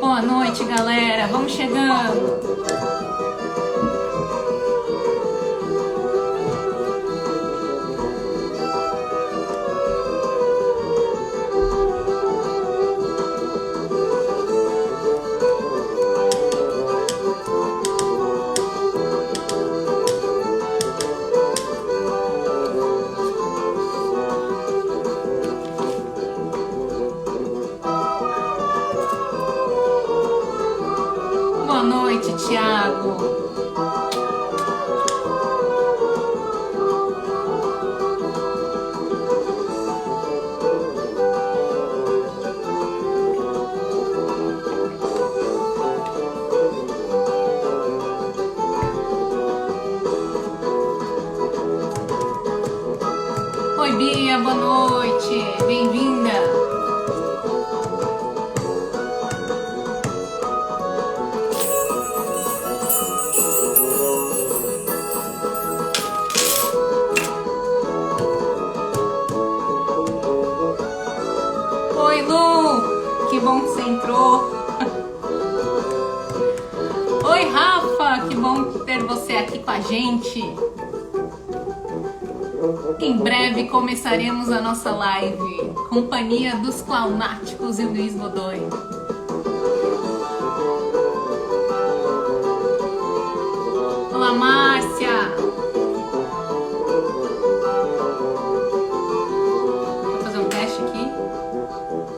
Boa noite, galera. Vamos chegando. Boa noite, Thiago. Oi, Bia, boa noite. Bem-vinda. Oi, Lu, que bom que você entrou. Oi, Rafa, que bom ter você aqui com a gente. Em breve começaremos a nossa live. Companhia dos Clownáticos e Luiz Godoy. Olá, Márcia. Vou fazer um teste aqui.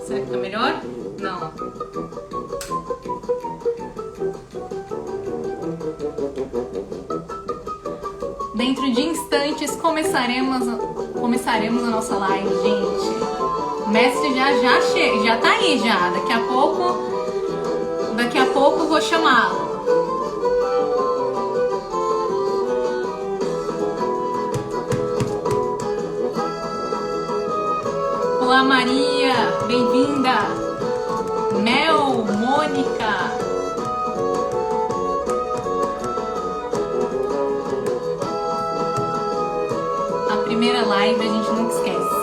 Será que tá melhor? Não. Dentro de instantes começaremos a nossa live, gente. O mestre já tá aí já. Daqui a pouco vou chamá-lo. Olá, Maria, bem-vinda. Mel, Mônica. Primeira live a gente nunca esquece.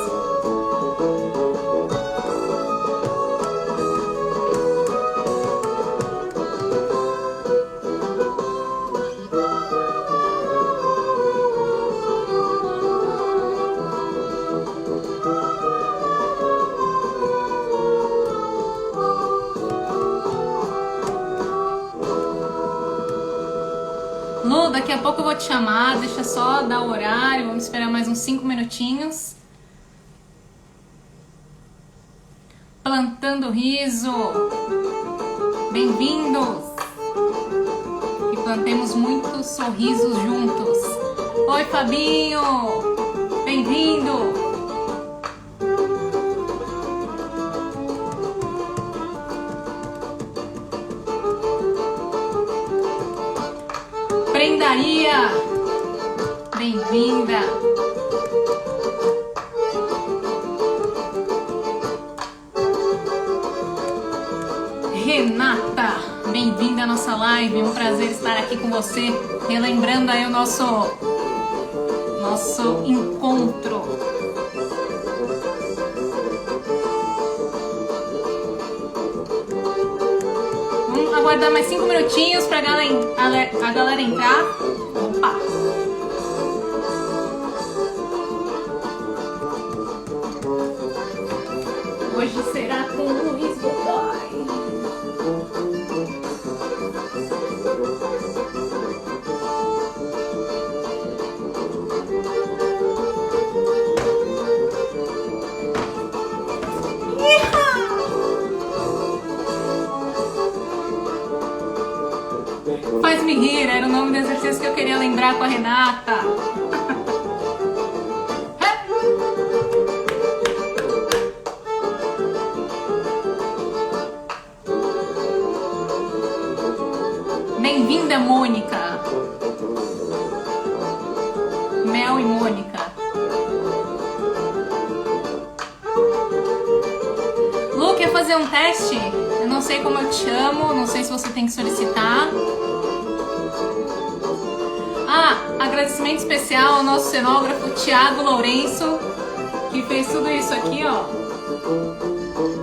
Lu, daqui a pouco eu vou te chamar, deixa só dar o horário, vamos esperar mais uns 5 minutinhos. Plantando riso, bem-vindos! E plantemos muitos sorrisos juntos. Oi, Fabinho, bem-vindo! Prendaria, bem-vinda. Renata, bem-vinda à nossa live. Um prazer estar aqui com você, relembrando aí o nosso encontro. Vamos aguardar mais 5 minutinhos para a galera entrar. Opa! Hoje será com o Luiz Godoy. Faz-me rir, era o nome do exercício que eu queria lembrar com a Renata. Bem-vinda, Mônica. Mel e Mônica. Lu, quer fazer um teste? Eu não sei como eu te chamo, não sei se você tem que solicitar. Agradecimento especial ao nosso cenógrafo Thiago Lourenço, que fez tudo isso aqui, ó.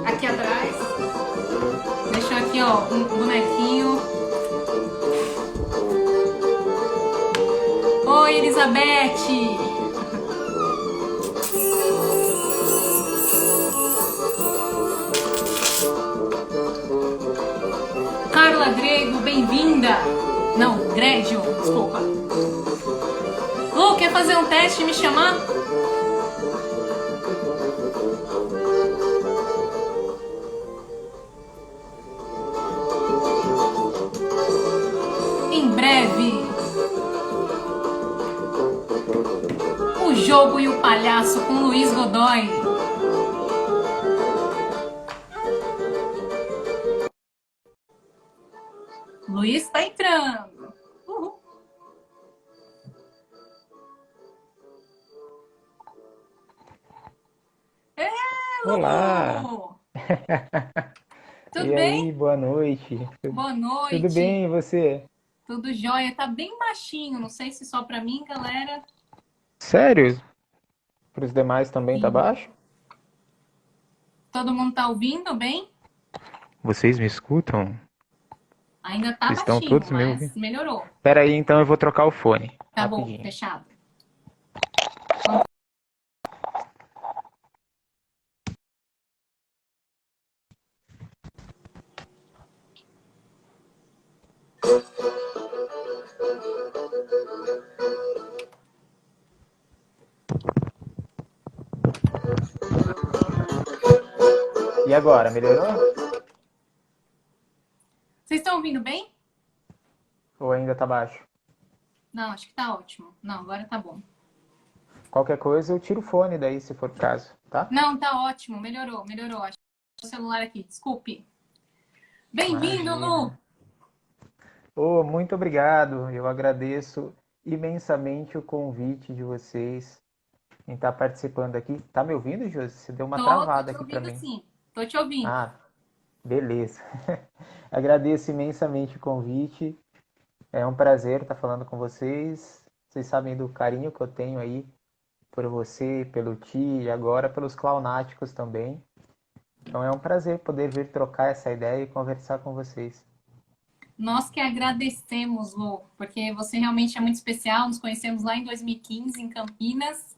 Aqui atrás. Deixou aqui, ó, um bonequinho. Oi, Elizabeth! Carla Grego, bem-vinda! Não, Grédio, desculpa. Lu, quer fazer um teste e me chamar? Em breve. O Jogo e o Palhaço com Luiz Godoy. Luiz tá entrando. Uhul. É, Olá! Lu! E Tudo aí, bem? boa noite. Boa Tudo bem, noite. e você? Tudo jóia. Tá bem baixinho. Não sei se só pra mim, galera. Sério? Para os demais também tá Sim. baixo? Todo mundo tá ouvindo bem? Vocês me escutam? Ainda tá Estão baixinho, todos me ouvindo? mas melhorou. Pera aí, então eu vou trocar o fone, Tá bom, rapidinho. fechado. E agora, melhorou? Vocês estão ouvindo bem? Ou ainda tá baixo? Não, acho que tá ótimo. Não, agora tá bom. Qualquer coisa eu tiro o fone daí, se for o caso, tá? Não, tá ótimo. Melhorou, melhorou. Acho que o celular aqui. Desculpe. Bem-vindo, Lu! Imagina. Oh, muito obrigado. Eu agradeço imensamente o convite de vocês em estar participando aqui. Tá me ouvindo, Josi? Você deu uma Tô travada te aqui para ouvindo mim. sim. Tô te ouvindo. Ah, beleza. Agradeço imensamente o convite. É um prazer estar falando com vocês. Vocês sabem do carinho que eu tenho aí por você, pelo Ti e agora pelos clownáticos também. Então é um prazer poder vir trocar essa ideia e conversar com vocês. Nós que agradecemos, Lu, porque você realmente é muito especial. Nos conhecemos lá em 2015, em Campinas.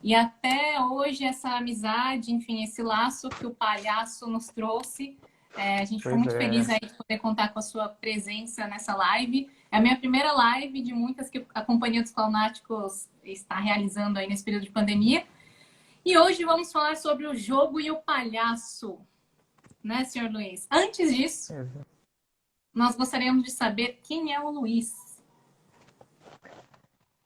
E até hoje, essa amizade, enfim, esse laço que o palhaço nos trouxe. A gente ficou Pois muito feliz é, aí de poder contar com a sua presença nessa live. É a minha primeira live de muitas que a Companhia dos Clownáticos está realizando aí nesse período de pandemia. E hoje vamos falar sobre o jogo e o palhaço, né, senhor Luiz? Antes disso, nós gostaríamos de saber quem é o Luiz.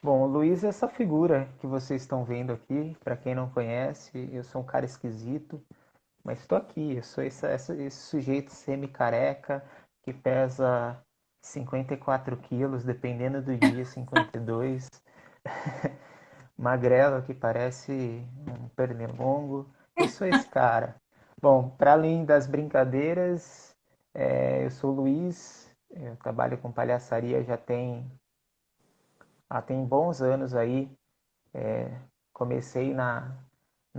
bom, o Luiz é essa figura que vocês estão vendo aqui. Para quem não conhece, eu sou um cara esquisito, mas estou aqui. Eu sou esse sujeito semi-careca que pesa 54 quilos, dependendo do dia, 52. Magrelo que parece um pernilongo. Eu sou esse cara. Bom, para além das brincadeiras, eu sou o Luiz, eu trabalho com palhaçaria tem bons anos aí. Comecei na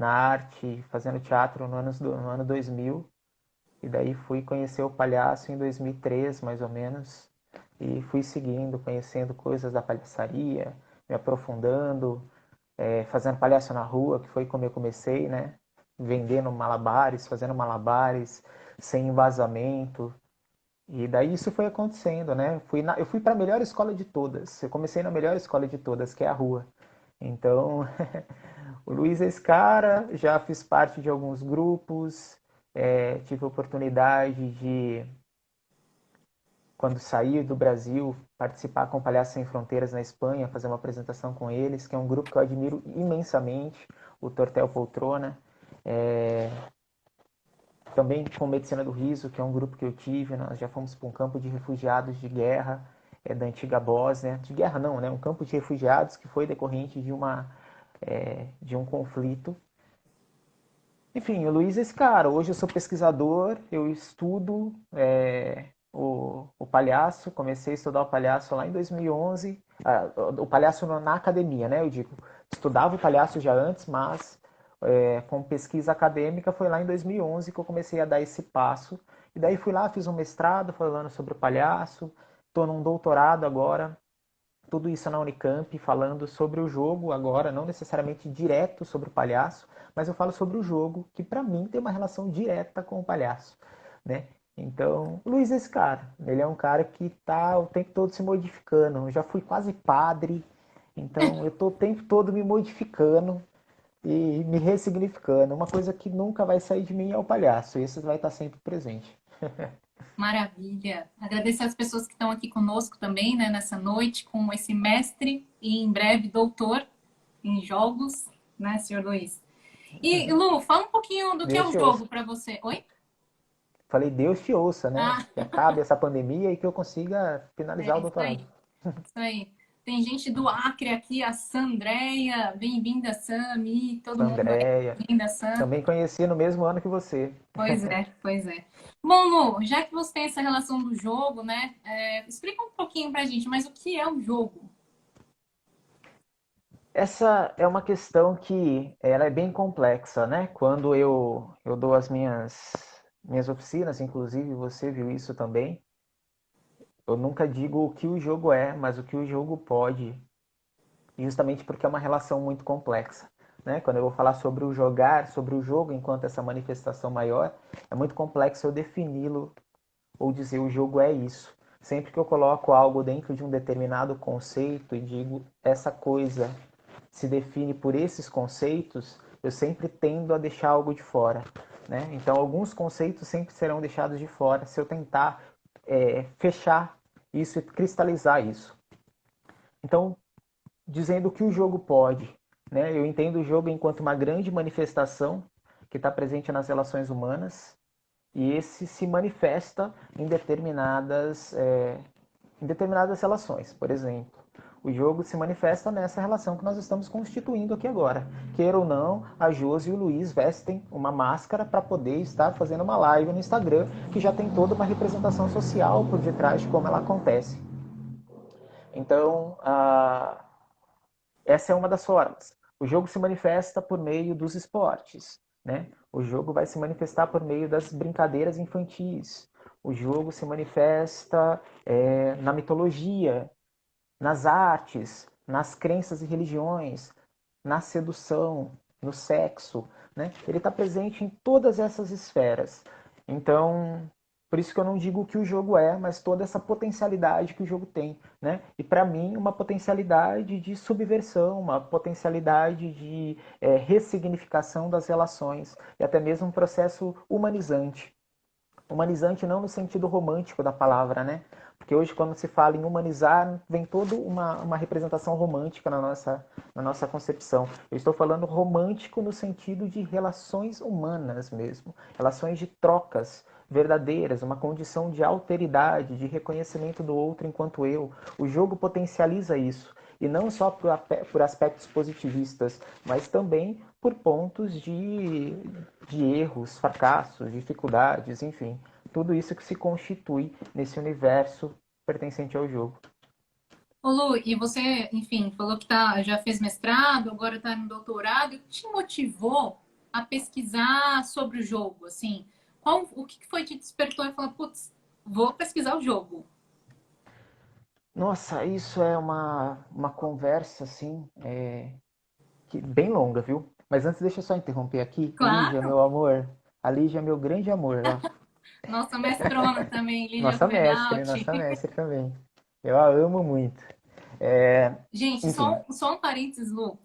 arte, fazendo teatro no ano 2000, e daí fui conhecer o palhaço em 2003, mais ou menos, e fui seguindo, conhecendo coisas da palhaçaria, me aprofundando, fazendo palhaço na rua, que foi como eu comecei, né? Vendendo malabares, fazendo malabares, sem embasamento. E daí isso foi acontecendo, né? Eu fui para a melhor escola de todas. Eu comecei na melhor escola de todas, que é a rua. Então, o Luiz é esse cara, já fiz parte de alguns grupos, tive a oportunidade de, quando saí do Brasil, participar com Palhaços Sem Fronteiras na Espanha, fazer uma apresentação com eles, que é um grupo que eu admiro imensamente, o Tortel Poltrona. É, Também com Medicina do Riso, que é um grupo que eu tive, nós já fomos para um campo de refugiados de guerra, da antiga Bósnia, de guerra não, né? Um campo de refugiados que foi decorrente de um conflito. Enfim, o Luiz é esse cara. Hoje eu sou pesquisador, eu estudo o palhaço. Comecei a estudar o palhaço lá em 2011. O palhaço na academia, né? Eu digo, estudava o palhaço já antes, mas com pesquisa acadêmica, foi lá em 2011 que eu comecei a dar esse passo. E daí fui lá, fiz um mestrado falando sobre o palhaço, estou num doutorado agora, tudo isso na Unicamp, falando sobre o jogo agora, não necessariamente direto sobre o palhaço, mas eu falo sobre o jogo, que para mim tem uma relação direta com o palhaço, né? Então, o Luiz é esse cara. Ele é um cara que está o tempo todo se modificando. Eu já fui quase padre, então eu estou o tempo todo me modificando e me ressignificando. Uma coisa que nunca vai sair de mim é o palhaço. Esse vai estar sempre presente. Maravilha. Agradecer as pessoas que estão aqui conosco também, né, nessa noite, com esse mestre e em breve doutor em jogos, né, senhor Luiz? E, Lu, fala um pouquinho do que é Deus o te ouça. jogo para você. Oi? Falei, Deus te ouça, né? Ah, Que acabe essa pandemia e que eu consiga finalizar o isso aí, doutorado. isso aí. Tem gente do Acre aqui, a Sandreia. Bem-vinda, Sami. Todo mundo aí, Andréia, bem-vinda, Sam. também conheci no mesmo ano que você. Pois é, pois é. Bom, Lu, já que você tem essa relação do jogo, né? Explica um pouquinho pra gente, mas o que é o jogo? Essa é uma questão que ela é bem complexa, né? Quando eu dou as minhas oficinas, inclusive você viu isso também, eu nunca digo o que o jogo é, mas o que o jogo pode, justamente porque é uma relação muito complexa. Né? Quando eu vou falar sobre o jogar, sobre o jogo enquanto essa manifestação maior, é muito complexo eu defini-lo ou dizer o jogo é isso. Sempre que eu coloco algo dentro de um determinado conceito e digo essa coisa se define por esses conceitos, eu sempre tendo a deixar algo de fora. Né? Então, alguns conceitos sempre serão deixados de fora se eu tentar fechar isso e cristalizar isso. Então, dizendo que o jogo pode, né? Eu entendo o jogo enquanto uma grande manifestação que está presente nas relações humanas e esse se manifesta em determinadas relações. Por exemplo, o jogo se manifesta nessa relação que nós estamos constituindo aqui agora. Queira ou não, a Josi e o Luiz vestem uma máscara para poder estar fazendo uma live no Instagram, que já tem toda uma representação social por detrás de como ela acontece. Então, essa é uma das formas. O jogo se manifesta por meio dos esportes, né? O jogo vai se manifestar por meio das brincadeiras infantis. O jogo se manifesta na mitologia, nas artes, nas crenças e religiões, na sedução, no sexo, né? Ele está presente em todas essas esferas. Então, por isso que eu não digo o que o jogo é, mas toda essa potencialidade que o jogo tem, né? E para mim, uma potencialidade de subversão, uma potencialidade de ressignificação das relações e até mesmo um processo humanizante. Humanizante não no sentido romântico da palavra, né? Porque hoje, quando se fala em humanizar, vem toda uma representação romântica na nossa concepção. Eu estou falando romântico no sentido de relações humanas mesmo. Relações de trocas verdadeiras, uma condição de alteridade, de reconhecimento do outro enquanto eu. O jogo potencializa isso. E não só por aspectos positivistas, mas também por pontos de erros, fracassos, dificuldades, enfim. Tudo isso que se constitui nesse universo pertencente ao jogo. Ô, Lu, e você, enfim, falou que já fez mestrado, agora está no doutorado. O que te motivou a pesquisar sobre o jogo? Assim, o que foi que te despertou e falou, putz, vou pesquisar o jogo? Nossa, isso é uma conversa, assim, bem longa, viu? Mas antes, deixa eu só interromper aqui. Lígia, Claro, meu amor. A Lígia é meu grande amor, ó. nossa mestrona também, Lígia Nossa Rubenalt. mestre também. Eu a amo muito. É, Gente, enfim, só um parênteses, Lu.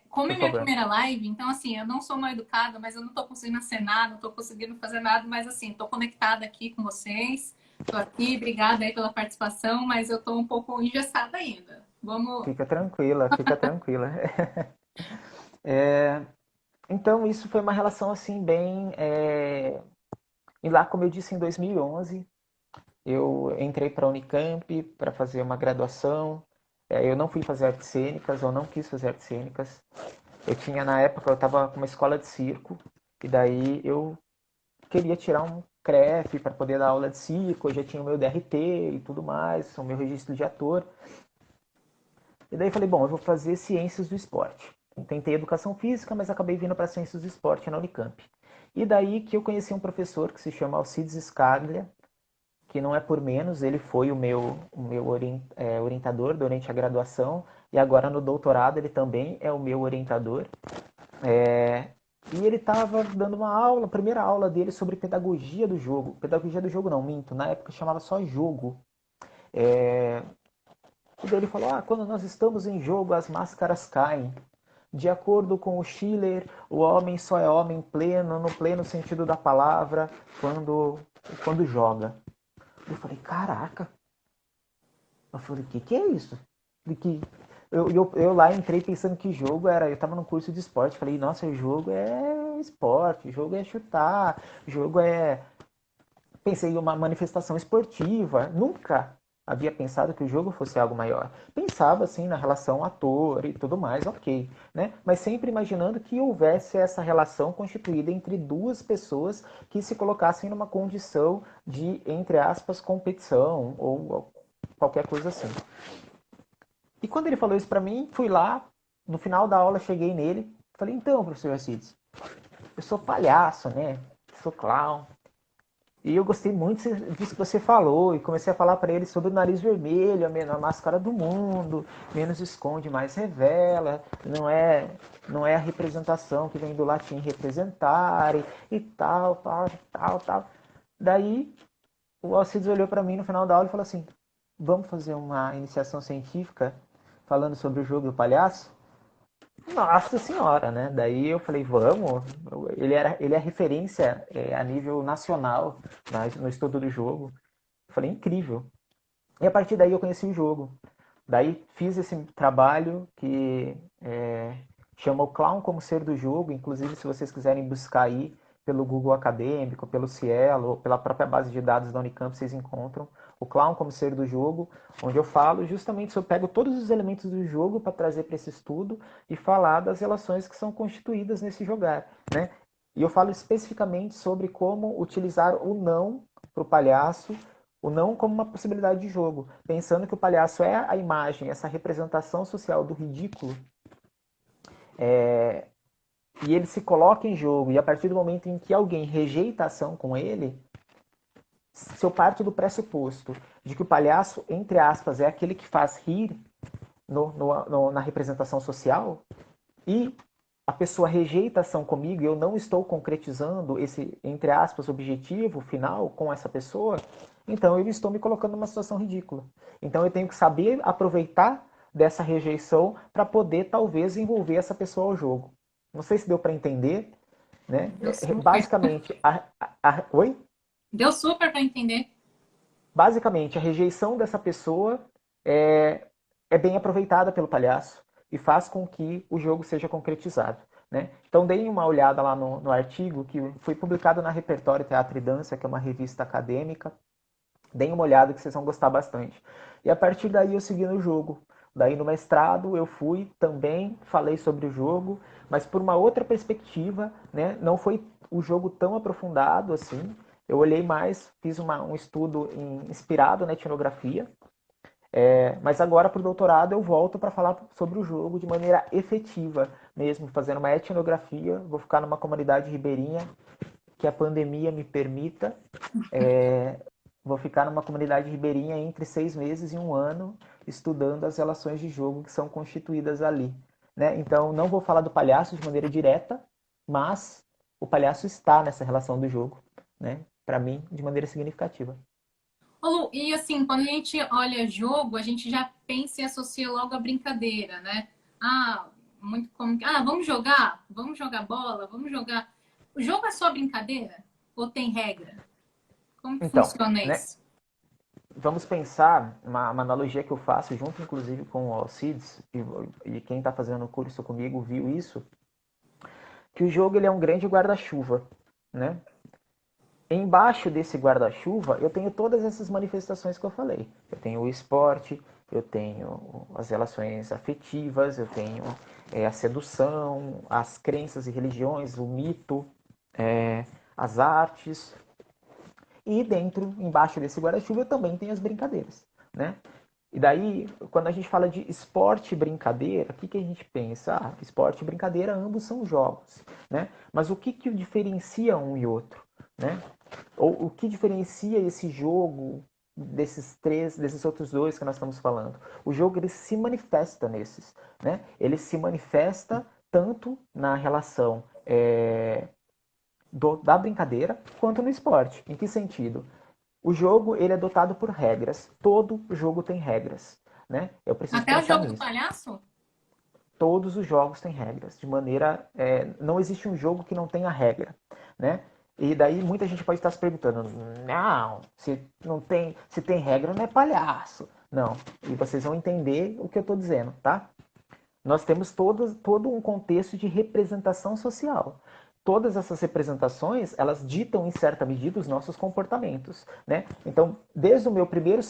Como é por minha favor. primeira live, então, assim, eu não sou mal educada, mas eu não tô conseguindo acenar, não tô conseguindo fazer nada, mas, assim, tô conectada aqui com vocês. Tô aqui, obrigada aí pela participação, mas eu tô um pouco engessada ainda. Vamos. Fica tranquila, fica tranquila. Então, isso foi uma relação, assim, bem... E lá, como eu disse, em 2011, eu entrei para a Unicamp para fazer uma graduação. Eu não fui fazer artes cênicas, eu não quis fazer artes cênicas. Eu tinha, na época, eu estava com uma escola de circo, e daí eu queria tirar um CREF para poder dar aula de circo, eu já tinha o meu DRT e tudo mais, o meu registro de ator. E daí falei, bom, eu vou fazer ciências do esporte. tentei educação física, mas acabei vindo para ciências do esporte na Unicamp. E daí que eu conheci um professor que se chama Alcides Scaglia, que não é por menos, ele foi o meu orientador durante a graduação e agora no doutorado ele também é o meu orientador. E ele estava dando uma aula, a primeira aula dele sobre pedagogia do jogo. Pedagogia do jogo não, minto, na época chamava só jogo. E daí ele falou, quando nós estamos em jogo as máscaras caem. De acordo com o Schiller, o homem só é homem pleno, no pleno sentido da palavra, quando joga. Eu falei, caraca. Eu falei, o que é isso? De que eu lá entrei pensando que jogo era. Eu tava no curso de esporte. Falei, nossa, jogo é esporte, jogo é chutar, jogo é. Pensei em uma manifestação esportiva. Nunca havia pensado que o jogo fosse algo maior. Pensava assim na relação ator e tudo mais, ok, né? Mas sempre imaginando que houvesse essa relação constituída entre duas pessoas que se colocassem numa condição de, entre aspas, competição ou qualquer coisa assim. E quando ele falou isso pra mim, fui lá, no final da aula cheguei nele, falei, então, professor Acides, eu sou palhaço, né? Sou clown. E eu gostei muito disso que você falou e comecei a falar para ele sobre o nariz vermelho, a menor máscara do mundo, menos esconde, mais revela, não é a representação que vem do latim representare e tal, tal, tal, tal. Daí o Alcides olhou para mim no final da aula e falou assim: vamos fazer uma iniciação científica falando sobre o jogo do palhaço? Nossa senhora, né? Daí eu falei, vamos. Ele é referência a nível nacional no estudo do jogo. Eu falei, incrível. E a partir daí eu conheci o jogo. Daí fiz esse trabalho que chama o Clown como ser do jogo. Inclusive, se vocês quiserem buscar aí pelo Google Acadêmico, pelo Cielo, ou pela própria base de dados da Unicamp, vocês encontram o Clown como ser do jogo, onde eu falo justamente, eu pego todos os elementos do jogo para trazer para esse estudo e falar das relações que são constituídas nesse jogar, né? E eu falo especificamente sobre como utilizar o não para o palhaço, o não como uma possibilidade de jogo, pensando que o palhaço é a imagem, essa representação social do ridículo, e ele se coloca em jogo, e a partir do momento em que alguém rejeita a ação com ele, se eu parto do pressuposto de que o palhaço, entre aspas, é aquele que faz rir na representação social, e a pessoa rejeita a ação comigo e eu não estou concretizando esse, entre aspas, objetivo final com essa pessoa, então eu estou me colocando numa situação ridícula. Então eu tenho que saber aproveitar dessa rejeição para poder, talvez, envolver essa pessoa ao jogo. Não sei se deu para entender, né? Deu super. Basicamente, oi? Deu super para entender. Basicamente, a rejeição dessa pessoa é bem aproveitada pelo palhaço e faz com que o jogo seja concretizado. Né? Então, deem uma olhada lá no artigo que foi publicado na Repertório Teatro e Dança, que é uma revista acadêmica. Deem uma olhada que vocês vão gostar bastante. E a partir daí eu segui no jogo. Daí no mestrado eu fui também, falei sobre o jogo, mas por uma outra perspectiva, né? Não foi o jogo tão aprofundado assim. Eu olhei mais, fiz um estudo inspirado na etnografia, mas agora para o doutorado eu volto para falar sobre o jogo de maneira efetiva mesmo, fazendo uma etnografia. Vou ficar numa comunidade ribeirinha que a pandemia me permita. Vou ficar numa comunidade ribeirinha entre 6 meses e 1 ano, estudando as relações de jogo que são constituídas ali. Né? Então, não vou falar do palhaço de maneira direta, mas o palhaço está nessa relação do jogo, né? Para mim, de maneira significativa. Ô, Lu, e assim, quando a gente olha jogo, a gente já pensa e associa logo a brincadeira, né? Ah, muito como. Ah, vamos jogar bola, vamos jogar. O jogo é só brincadeira? Ou tem regra? Como que Então, funciona né? isso? Vamos pensar uma analogia que eu faço, junto inclusive com o Alcides, e quem está fazendo o curso comigo viu isso, que o jogo ele é um grande guarda-chuva, né? Embaixo desse guarda-chuva, eu tenho todas essas manifestações que eu falei. Eu tenho o esporte, eu tenho as relações afetivas, eu tenho a sedução, as crenças e religiões, o mito, as artes. E dentro, embaixo desse guarda-chuva, eu também tenho as brincadeiras, né? E daí, quando a gente fala de esporte e brincadeira, o que a gente pensa? Ah, esporte e brincadeira, ambos são jogos, né? Mas o que diferencia um e outro, né? Ou o que diferencia esse jogo desses outros dois que nós estamos falando? O jogo, ele se manifesta nesses, né? Ele se manifesta tanto na relação da brincadeira quanto no esporte. Em que sentido? O jogo, ele é dotado por regras. Todo jogo tem regras, né? Eu preciso Até o pensar jogo do nisso. palhaço? Todos os jogos têm regras, de maneira, não existe um jogo que não tenha regra, né? E daí muita gente pode estar se perguntando, não, se tem regra não é palhaço. Não, e vocês vão entender o que eu estou dizendo, tá? Nós temos todo um contexto de representação social. Todas essas representações, elas ditam em certa medida os nossos comportamentos, né? Então, desde o meu primeiro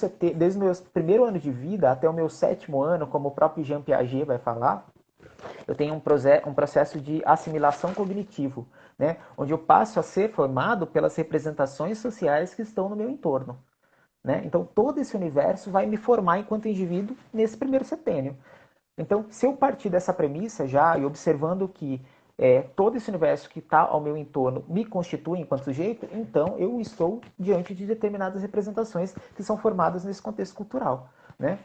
ano de vida até o meu 7º ano, como o próprio Jean Piaget vai falar, eu tenho um processo de assimilação cognitivo, né? Onde eu passo a ser formado pelas representações sociais que estão no meu entorno. Né? Então, todo esse universo vai me formar enquanto indivíduo nesse primeiro setênio. Então, se eu partir dessa premissa já e observando que todo esse universo que está ao meu entorno me constitui enquanto sujeito, então eu estou diante de determinadas representações que são formadas nesse contexto cultural. Né?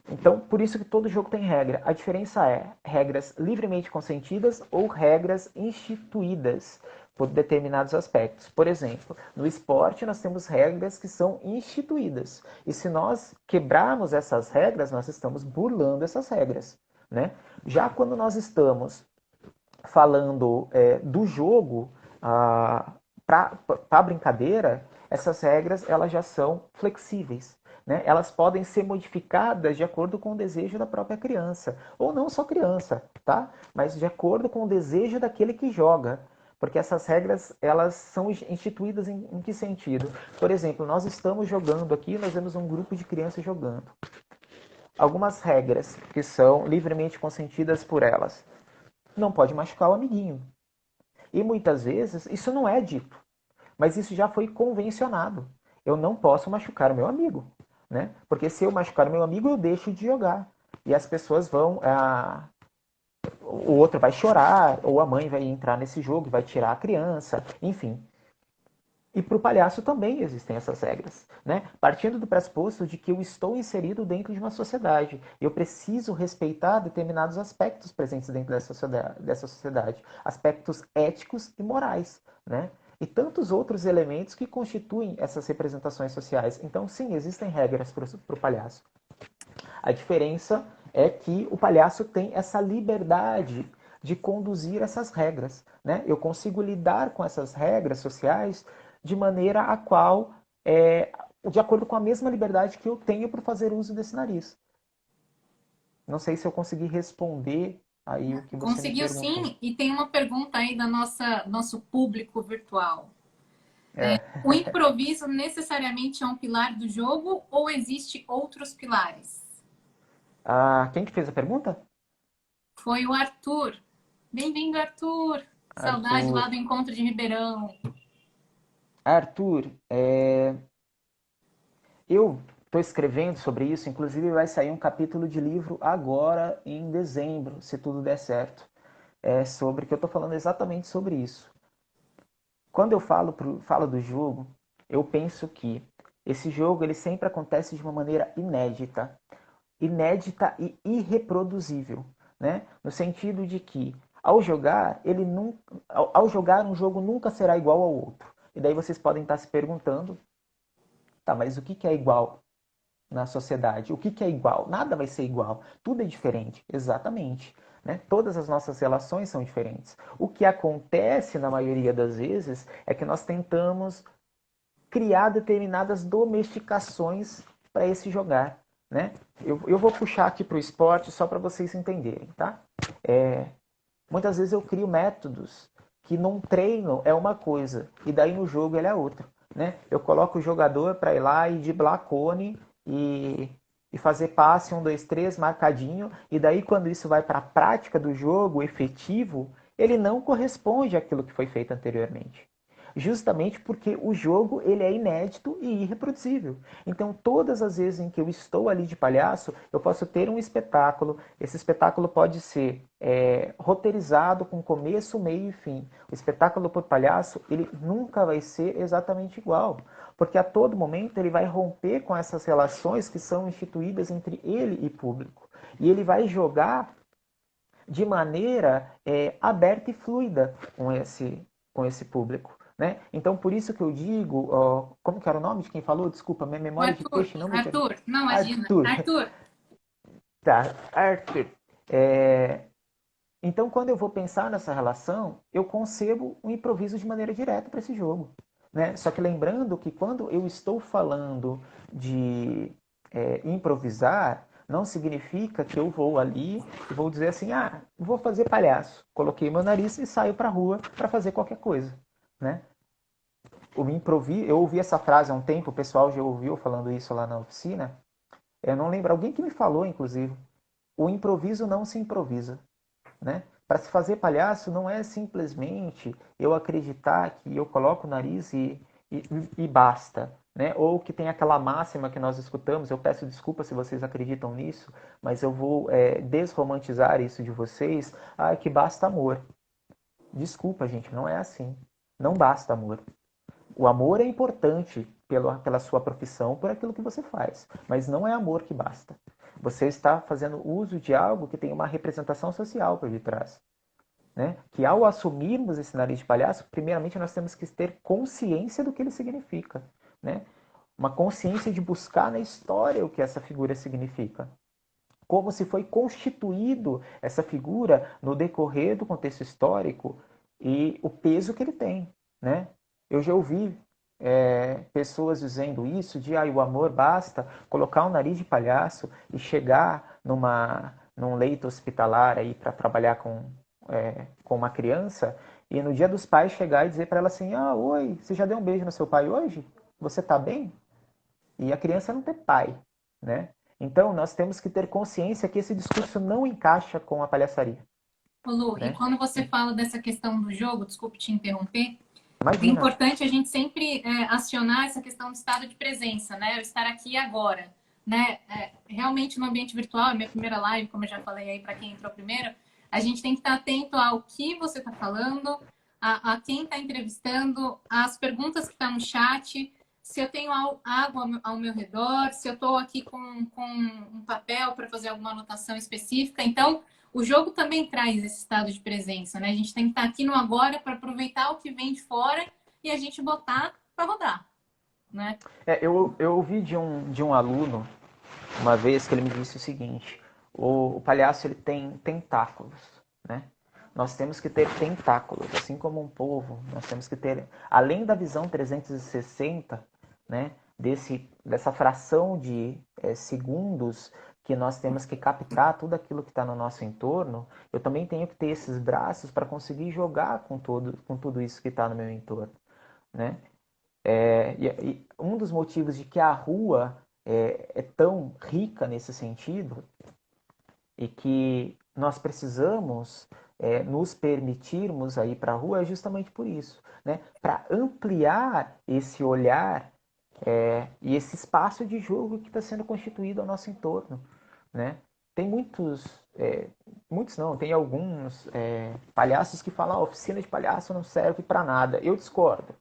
Então, por isso que todo jogo tem regra. A diferença é regras livremente consentidas ou regras instituídas por determinados aspectos. Por exemplo, no esporte nós temos regras que são instituídas. E se nós quebrarmos essas regras, nós estamos burlando essas regras. Né? Já quando nós estamos falando do jogo para a brincadeira, essas regras elas já são flexíveis. Né? Elas podem ser modificadas de acordo com o desejo da própria criança. Ou não só criança, tá? Mas de acordo com o desejo daquele que joga. Porque essas regras, elas são instituídas em que sentido? Por exemplo, nós estamos jogando aqui, nós vemos um grupo de crianças jogando. Algumas regras que são livremente consentidas por elas. Não pode machucar o amiguinho. E muitas vezes isso não é dito, mas isso já foi convencionado. Eu não posso machucar o meu amigo, né? Porque se eu machucar o meu amigo, eu deixo de jogar. E as pessoas vão. O outro vai chorar, ou a mãe vai entrar nesse jogo, vai tirar a criança, enfim. E para o palhaço também existem essas regras, né? Partindo do pressuposto de que eu estou inserido dentro de uma sociedade. Eu preciso respeitar determinados aspectos presentes dentro dessa sociedade. Aspectos éticos e morais, né? E tantos outros elementos que constituem essas representações sociais. Então, sim, existem regras para o palhaço. A diferença é que o palhaço tem essa liberdade de conduzir essas regras. Né? Eu consigo lidar com essas regras sociais de maneira a qual, de acordo com a mesma liberdade que eu tenho para fazer uso desse nariz. Não sei se eu consegui responder aí o que você me Conseguiu perguntou. sim, e tem uma pergunta aí da nosso público virtual. É. O improviso necessariamente é um pilar do jogo ou existe outros pilares? Quem que fez a pergunta? Foi o Arthur. Bem-vindo, Arthur. Saudade Arthur. lá do encontro de Ribeirão. Arthur, eu estou escrevendo sobre isso, inclusive vai sair um capítulo de livro agora em dezembro, se tudo der certo. Sobre que eu estou falando exatamente sobre isso. Quando eu falo do jogo, eu penso que esse jogo ele sempre acontece de uma maneira inédita. Inédita e irreproduzível. Né? No sentido de que, ao jogar, um jogo nunca será igual ao outro. E daí vocês podem estar se perguntando, tá, mas o que é igual na sociedade? O que é igual? Nada vai ser igual. Tudo é diferente. Exatamente. Né? Todas as nossas relações são diferentes. O que acontece na maioria das vezes é que nós tentamos criar determinadas domesticações para esse jogar. Né? Eu vou puxar aqui para o esporte só para vocês entenderem. Tá? Muitas vezes eu crio métodos que num treino é uma coisa e daí no jogo ele é outra. Né? Eu coloco o jogador para ir lá e driblar cone e fazer passe 1, 2, 3 marcadinho, e daí quando isso vai para a prática do jogo efetivo, ele não corresponde àquilo que foi feito anteriormente. justamente porque o jogo ele é inédito e irreproduzível. Então, todas as vezes em que eu estou ali de palhaço, eu posso ter um espetáculo. Esse espetáculo pode ser roteirizado com começo, meio e fim. O espetáculo por palhaço, ele nunca vai ser exatamente igual, porque a todo momento ele vai romper com essas relações que são instituídas entre ele e público. E ele vai jogar de maneira aberta e fluida com esse público. Né? Então, por isso que eu digo, como que era o nome de quem falou? Desculpa, minha O memória de Arthur, peixe não me permite. Arthur, não, imagina. Arthur. Arthur, Tá, Arthur. Então, quando eu vou pensar nessa relação, eu concebo um improviso de maneira direta para esse jogo. Né? Só que lembrando que quando eu estou falando de improvisar, não significa que eu vou ali e vou dizer assim, vou fazer palhaço. Coloquei meu nariz e saio para a rua para fazer qualquer coisa. Né? Eu ouvi essa frase há um tempo, o pessoal já ouviu falando isso lá na oficina. Eu não lembro, alguém que me falou, inclusive. O improviso não se improvisa. Né? Para se fazer palhaço não é simplesmente eu acreditar que eu coloco o nariz e basta. Né? Ou que tem aquela máxima que nós escutamos, eu peço desculpa se vocês acreditam nisso, mas eu vou desromantizar isso de vocês, que basta amor. Desculpa, gente, não é assim. Não basta amor. O amor é importante pela sua profissão, por aquilo que você faz, mas não é amor que basta. Você está fazendo uso de algo que tem uma representação social por detrás. Né? Que ao assumirmos esse nariz de palhaço, primeiramente nós temos que ter consciência do que ele significa. Né? Uma consciência de buscar na história o que essa figura significa. Como se foi constituído essa figura no decorrer do contexto histórico e o peso que ele tem. Né? Eu já ouvi pessoas dizendo isso, de o amor basta colocar um nariz de palhaço e chegar num leito hospitalar aí para trabalhar com uma criança e no dia dos pais chegar e dizer para ela assim, oi, você já deu um beijo no seu pai hoje? Você está bem? E a criança não ter pai, né? Então nós temos que ter consciência que esse discurso não encaixa com a palhaçaria. ô Lu, e Né? quando você fala dessa questão do jogo, desculpe te interromper, é Imagina. importante a gente sempre acionar essa questão do estado de presença, né? Eu estar aqui agora, né? Realmente no ambiente virtual, é minha primeira live, como eu já falei aí para quem entrou primeiro, a gente tem que estar atento ao que você está falando, a quem está entrevistando, às perguntas que estão no chat, se eu tenho água ao meu redor, se eu estou aqui com um papel para fazer alguma anotação específica. Então, o jogo também traz esse estado de presença, né? A gente tem que estar aqui no agora para aproveitar o que vem de fora e a gente botar para rodar, né? Eu ouvi de um aluno uma vez que ele me disse o seguinte: o palhaço ele tem tentáculos, né? Nós temos que ter tentáculos, assim como um povo. Nós temos que ter, além da visão 360, né? Dessa fração de segundos que nós temos que captar tudo aquilo que está no nosso entorno, eu também tenho que ter esses braços para conseguir jogar com tudo isso que está no meu entorno, né? E um dos motivos de que a rua é tão rica nesse sentido e que nós precisamos nos permitirmos a ir para a rua é justamente por isso, né? Para ampliar esse olhar e esse espaço de jogo que está sendo constituído ao nosso entorno, né? Tem muitos não, tem alguns palhaços que falam: a oficina de palhaço não serve para nada. Eu discordo.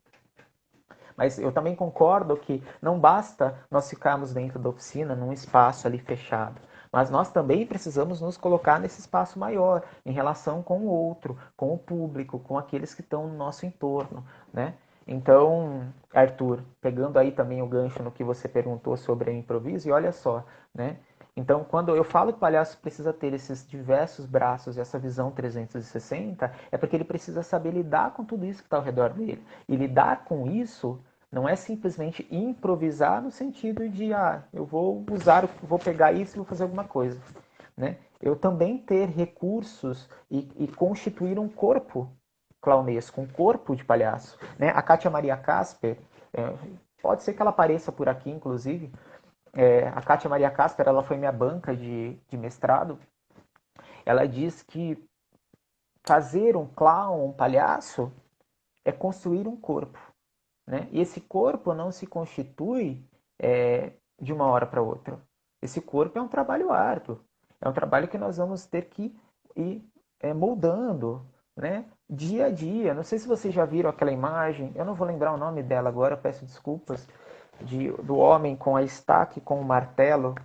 Mas eu também concordo que não basta nós ficarmos dentro da oficina, num espaço ali fechado. Mas nós também precisamos nos colocar nesse espaço maior, em relação com o outro, com o público, com aqueles que estão no nosso entorno, né? Então, Arthur, pegando aí também o gancho no que você perguntou sobre o improviso, e olha só, né? Então, quando eu falo que o palhaço precisa ter esses diversos braços e essa visão 360, é porque ele precisa saber lidar com tudo isso que está ao redor dele. E lidar com isso não é simplesmente improvisar no sentido de, eu vou pegar isso e vou fazer alguma coisa. Né? Eu também ter recursos e constituir um corpo clownesco, um corpo de palhaço. Né? A Kátia Maria Casper, pode ser que ela apareça por aqui, inclusive. A Kátia Maria Casper, ela foi minha banca de mestrado. Ela diz que fazer um clown, um palhaço, é construir um corpo, né? E esse corpo não se constitui de uma hora para outra. Esse corpo é um trabalho árduo, é um trabalho que nós vamos ter que ir moldando, né? Dia a dia. Não sei se vocês já viram aquela imagem, eu não vou lembrar o nome dela agora, peço desculpas, do homem com a estaca e com o martelo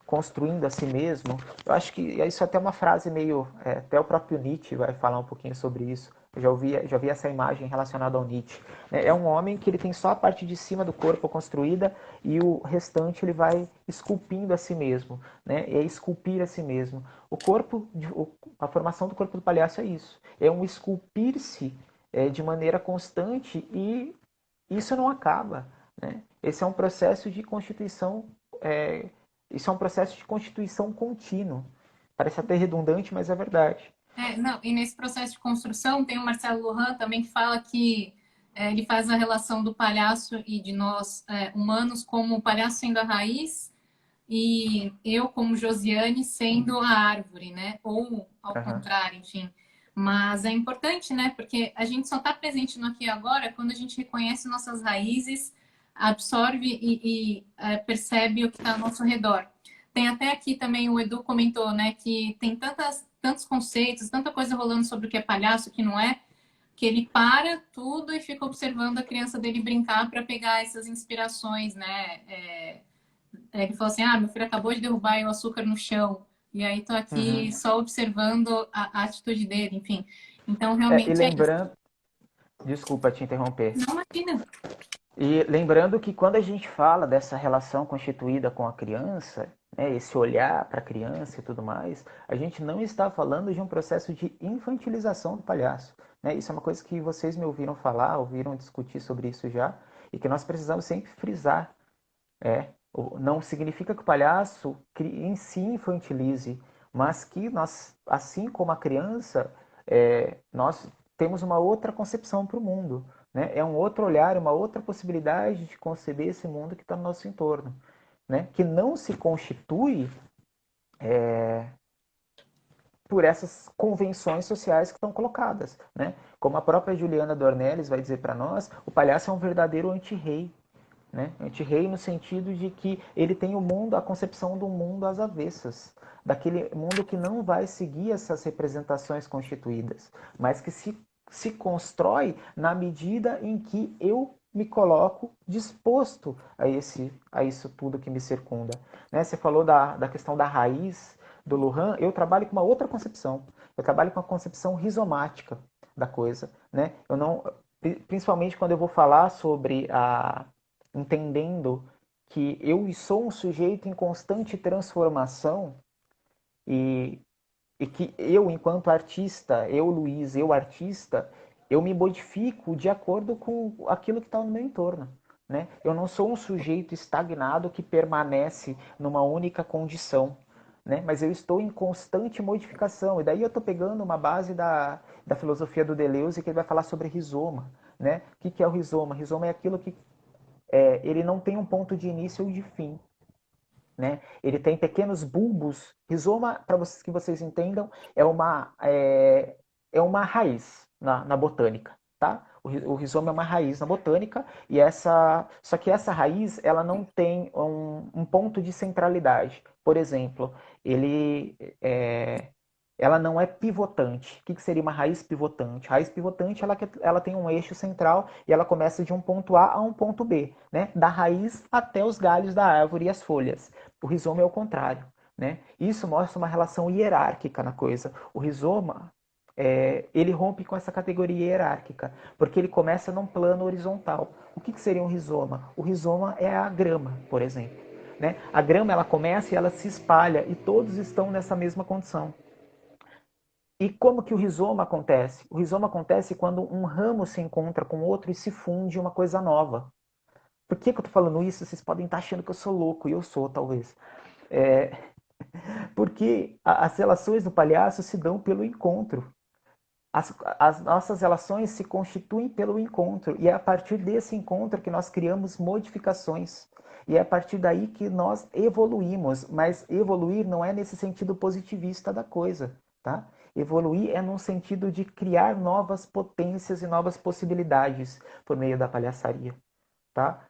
construindo a si mesmo. Eu acho que isso é até uma frase meio... até o próprio Nietzsche vai falar um pouquinho sobre isso. Eu já vi essa imagem relacionada ao Nietzsche. É um homem que ele tem só a parte de cima do corpo construída e o restante ele vai esculpindo a si mesmo, né? É esculpir a si mesmo. O corpo, a formação do corpo do palhaço é isso. É um esculpir-se de maneira constante e isso não acaba, né? Esse é um processo de constituição, isso é um processo de constituição contínuo. Parece até redundante, mas é verdade. Não, e nesse processo de construção tem o Marcelo Lohan também que fala que ele faz a relação do palhaço e de nós humanos como o palhaço sendo a raiz e eu como Josiane sendo a árvore, né? Ou ao Uhum. contrário, enfim. Mas é importante, né? Porque a gente só está presente no aqui e agora quando a gente reconhece nossas raízes, absorve e percebe o que está ao nosso redor. Tem até aqui também o Edu comentou, né, que tem tantos conceitos, tanta coisa rolando sobre o que é palhaço, o que não é, que ele para tudo e fica observando a criança dele brincar para pegar essas inspirações, né? Ele falou assim: ah, meu filho acabou de derrubar o açúcar no chão, e aí tô aqui Uhum. só observando a atitude dele, enfim. Então, E realmente é isso. lembrando, desculpa te interromper. Não imagina. E lembrando que quando a gente fala dessa relação constituída com a criança, né, esse olhar para a criança e tudo mais, a gente não está falando de um processo de infantilização do palhaço, né? Isso é uma coisa que vocês me ouviram falar, ouviram discutir sobre isso já, e que nós precisamos sempre frisar. Não significa que o palhaço em si infantilize, mas que nós, assim como a criança, nós temos uma outra concepção para o mundo, né? É um outro olhar, uma outra possibilidade de conceber esse mundo que está no nosso entorno, né? Que não se constitui por essas convenções sociais que estão colocadas, né? Como a própria Juliana Dornelles vai dizer para nós, o palhaço é um verdadeiro anti-rei, né? Anti-rei no sentido de que ele tem o mundo, a concepção do mundo às avessas, daquele mundo que não vai seguir essas representações constituídas, mas que se constrói na medida em que eu me coloco disposto a isso tudo que me circunda. Né? Você falou da questão da raiz do Lohan, eu trabalho com uma outra concepção. Eu trabalho com a concepção rizomática da coisa. Né? Eu não, principalmente quando eu vou falar sobre entendendo que eu sou um sujeito em constante transformação e, e que eu, enquanto artista, eu, Luiz, eu, artista, eu me modifico de acordo com aquilo que está no meu entorno. Né? Eu não sou um sujeito estagnado que permanece numa única condição. Né? Mas eu estou em constante modificação. E daí eu estou pegando uma base da filosofia do Deleuze, que ele vai falar sobre rizoma. Né? O que é o rizoma? Rizoma é aquilo que ele não tem um ponto de início ou de fim. Né? Ele tem pequenos bulbos. Rizoma, para que vocês entendam, é uma raiz na botânica. Tá? O rizoma é uma raiz na botânica e só que essa raiz ela não tem um ponto de centralidade. Por exemplo, ela não é pivotante. O que seria uma raiz pivotante? A raiz pivotante ela tem um eixo central e ela começa de um ponto A a um ponto B, né? Da raiz até os galhos da árvore e as folhas. O rizoma é o contrário. Né? Isso mostra uma relação hierárquica na coisa. O rizoma ele rompe com essa categoria hierárquica, porque ele começa num plano horizontal. O que seria um rizoma? O rizoma é a grama, por exemplo. Né? A grama ela começa e ela se espalha e todos estão nessa mesma condição. E como que o rizoma acontece? O rizoma acontece quando um ramo se encontra com outro e se funde uma coisa nova. Por que eu estou falando isso? Vocês podem estar achando que eu sou louco, e eu sou, talvez. É... Porque as relações do palhaço se dão pelo encontro. As nossas relações se constituem pelo encontro. E é a partir desse encontro que nós criamos modificações. E é a partir daí que nós evoluímos. Mas evoluir não é nesse sentido positivista da coisa. Tá? Evoluir é no sentido de criar novas potências e novas possibilidades por meio da palhaçaria, tá?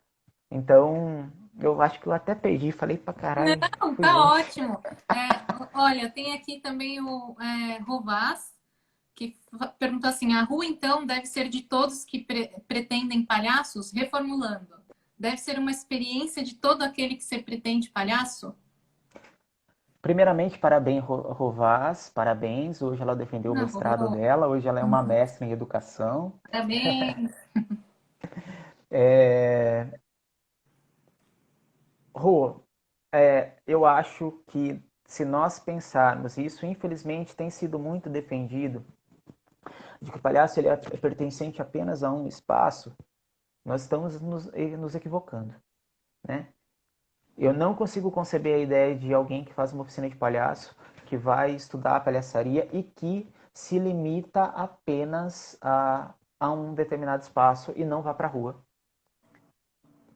Então, eu acho que eu até perdi, falei pra caralho, Não, fui tá longe. ótimo. Olha, tem aqui também o Rovaz, que perguntou assim: a rua, então, deve ser de todos que pretendem palhaços? Reformulando. Deve ser uma experiência de todo aquele que se pretende palhaço? Primeiramente, parabéns, Rovaz, parabéns. Hoje ela defendeu o Não, mestrado Rô, dela, hoje ela é uma mestre em educação. parabéns. É... Rô, eu acho que se nós pensarmos, e isso infelizmente tem sido muito defendido, de que o palhaço ele é pertencente apenas a um espaço, nós estamos nos equivocando, né? Eu não consigo conceber a ideia de alguém que faz uma oficina de palhaço, que vai estudar a palhaçaria e que se limita apenas a um determinado espaço e não vá para a rua.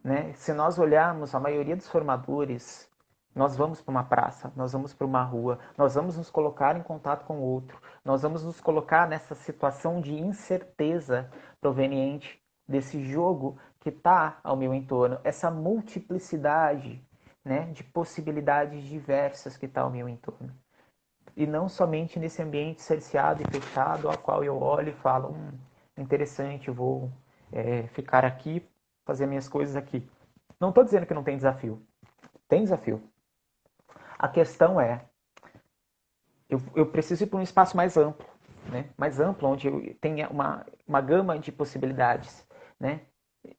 Né? Se nós olharmos, a maioria dos formadores, nós vamos para uma praça, nós vamos para uma rua, nós vamos nos colocar em contato com o outro, nós vamos nos colocar nessa situação de incerteza proveniente desse jogo que está ao meu entorno, essa multiplicidade, né, de possibilidades diversas que está ao meu entorno. E não somente nesse ambiente cerceado e fechado, ao qual eu olho e falo, interessante, eu vou ficar aqui, fazer minhas coisas aqui. Não estou dizendo que não tem desafio. Tem desafio. A questão é, eu preciso ir para um espaço mais amplo, né? Mais amplo, onde eu tenha uma gama de possibilidades, né?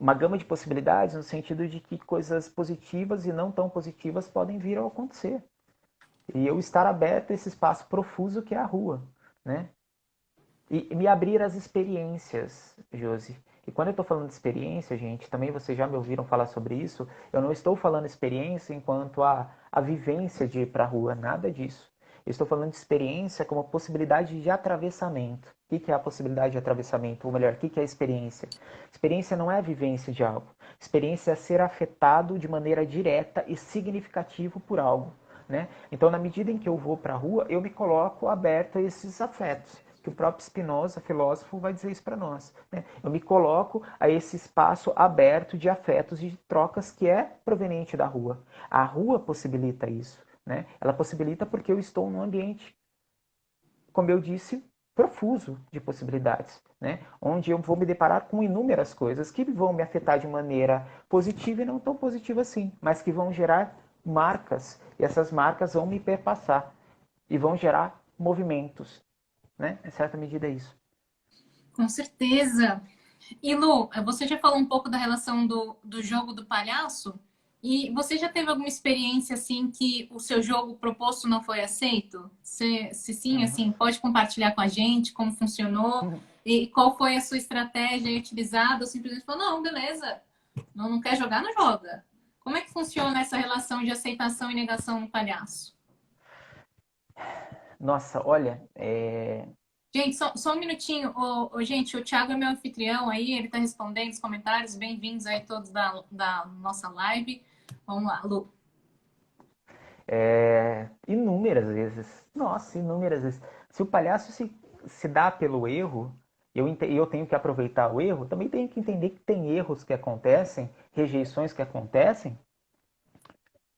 Uma gama de possibilidades no sentido de que coisas positivas e não tão positivas podem vir a acontecer. E eu estar aberto a esse espaço profuso que é a rua, né? E me abrir às experiências, Josi. E quando eu estou falando de experiência, gente, também vocês já me ouviram falar sobre isso, eu não estou falando experiência enquanto a vivência de ir para a rua, nada disso. Eu estou falando de experiência como possibilidade de atravessamento. O que é a possibilidade de atravessamento? Ou melhor, o que é a experiência? Experiência não é a vivência de algo. Experiência é ser afetado de maneira direta e significativa por algo. Né? Então, na medida em que eu vou para a rua, eu me coloco aberto a esses afetos. Que o próprio Spinoza, filósofo, vai dizer isso para nós. Né? Eu me coloco a esse espaço aberto de afetos e de trocas que é proveniente da rua. A rua possibilita isso. Né? Ela possibilita porque eu estou num ambiente, como eu disse, profuso de possibilidades, né? Onde eu vou me deparar com inúmeras coisas que vão me afetar de maneira positiva e não tão positiva assim, mas que vão gerar marcas, e essas marcas vão me perpassar e vão gerar movimentos, né? Em certa medida é isso. Com certeza. E Lu, você já falou um pouco da relação do jogo do palhaço? E você já teve alguma experiência assim que o seu jogo proposto não foi aceito? Se sim, Uhum. assim, pode compartilhar com a gente como funcionou e qual foi a sua estratégia utilizada? Ou simplesmente falou, não, beleza, não quer jogar, não joga. Como é que funciona essa relação de aceitação e negação no palhaço? Nossa, olha, Gente, só um minutinho. Gente, o Thiago é meu anfitrião aí, ele está respondendo os comentários. Bem-vindos aí todos da nossa live. Vamos lá, Lu. inúmeras vezes, nossa, inúmeras vezes. Se o palhaço se dá pelo erro, eu tenho que aproveitar o erro, também tenho que entender que tem erros que acontecem, rejeições que acontecem,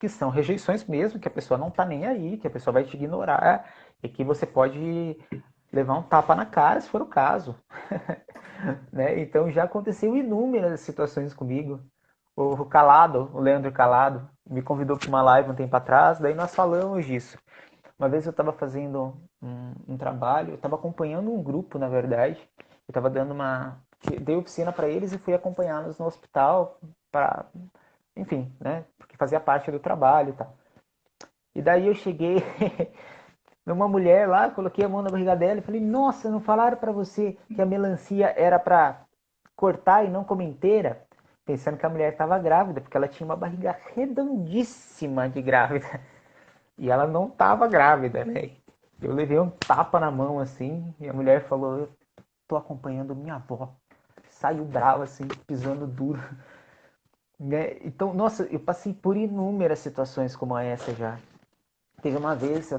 que são rejeições mesmo, que a pessoa não está nem aí, que a pessoa vai te ignorar, e que você pode levar um tapa na cara se for o caso. Né? Então já aconteceu inúmeras situações comigo. O Calado, o Leandro Calado, me convidou para uma live um tempo atrás, daí nós falamos disso. Uma vez eu estava fazendo um trabalho, eu estava acompanhando um grupo, na verdade. Eu estava dando dei oficina para eles e fui acompanhá-los no hospital, para, enfim, né? Porque fazia parte do trabalho e tal. E daí eu cheguei numa mulher lá, coloquei a mão na barriga dela e falei: Nossa, não falaram para você que a melancia era para cortar e não comer inteira? Pensando que a mulher estava grávida, porque ela tinha uma barriga redondíssima de grávida. E ela não estava grávida, né? Eu levei um tapa na mão assim, e a mulher falou: Eu tô acompanhando minha avó. Saiu brava assim, pisando duro. Né? Então, nossa, eu passei por inúmeras situações como essa já. Teve uma vez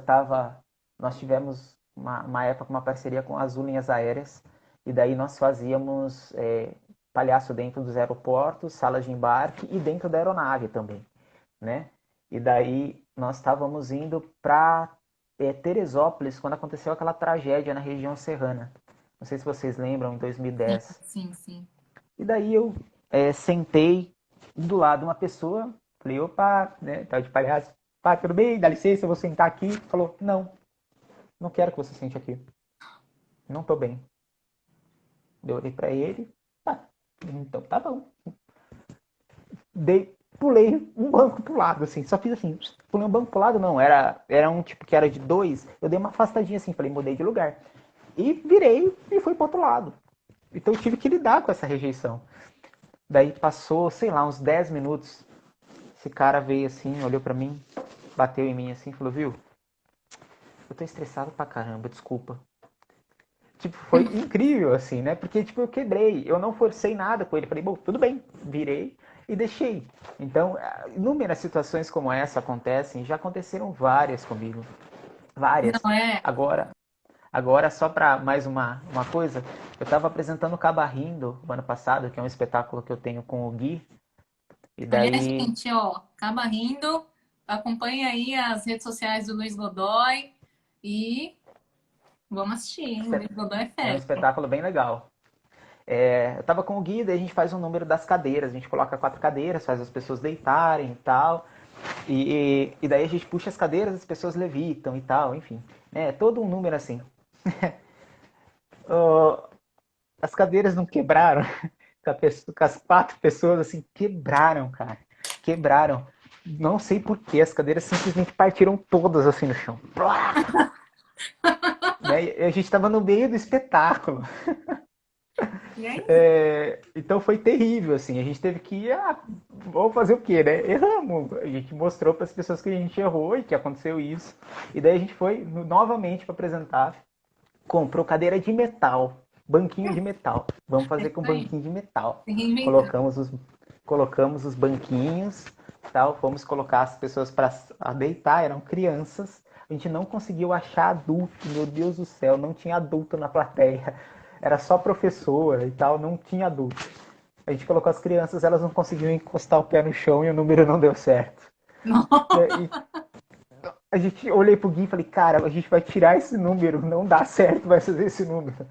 nós tivemos uma época, uma parceria com a Azul Linhas Aéreas, e daí nós fazíamos palhaço dentro dos aeroportos, salas de embarque e dentro da aeronave também, né? E daí nós estávamos indo para Teresópolis quando aconteceu aquela tragédia na região serrana. Não sei se vocês lembram, em Sim, 2010. sim, sim. E daí eu sentei do lado de uma pessoa, falei, opa, né, tá de palhaço, pá, tudo bem, dá licença, eu vou sentar aqui. Falou, não, não quero que você sente aqui, não tô bem. Eu olhei pra ele, tá, então tá bom. Pulei um banco pro lado, assim, só fiz assim, pulei um banco pro lado, não, era um tipo que era de dois, eu dei uma afastadinha assim, falei, mudei de lugar. E virei e fui pro outro lado. Então eu tive que lidar com essa rejeição. Daí passou, sei lá, uns 10 minutos. Esse cara veio assim, olhou pra mim, bateu em mim assim, falou, viu? Eu tô estressado pra caramba, desculpa. Tipo, foi incrível, assim, né? Porque, tipo, eu quebrei. Eu não forcei nada com ele. Falei, bom, tudo bem. Virei e deixei. Então, inúmeras situações como essa acontecem. Já aconteceram várias comigo. Várias. Não é? Agora só para mais uma coisa. Eu estava apresentando o Cabarrindo o ano passado, que é um espetáculo que eu tenho com o Gui. E Aliás, daí gente, ó, acaba rindo, acompanha aí as redes sociais do Luiz Godoy e vamos assistir, hein? Luiz Godoy é é um festa. espetáculo bem legal. Eu tava com o Gui, daí a gente faz um número das cadeiras. A gente coloca 4 cadeiras, faz as pessoas deitarem e tal. E daí a gente puxa as cadeiras, as pessoas levitam e tal, enfim. É todo um número assim. Oh, as cadeiras não quebraram. Com as 4 pessoas assim, quebraram, cara. Quebraram. Não sei porquê, as cadeiras simplesmente partiram todas assim no chão. Plá! Né? E a gente tava no meio do espetáculo. E aí, Então foi terrível, assim. A gente teve que vamos fazer o quê, né? Erramos. A gente mostrou para as pessoas que a gente errou e que aconteceu isso. E daí a gente foi novamente para apresentar. Comprou cadeira de metal, banquinho de metal. Vamos é fazer isso com aí, banquinho de metal. se reinventando. Colocamos os banquinhos, tal. Fomos colocar as pessoas para deitar. Eram crianças. A gente não conseguiu achar adulto. Meu Deus do céu, não tinha adulto na plateia. Era só professora e tal, não tinha adulto. A gente colocou as crianças, elas não conseguiam encostar o pé no chão e o número não deu certo. Não. E a gente olhei pro Gui e falei, cara, a gente vai tirar esse número, não dá certo, vai fazer esse número.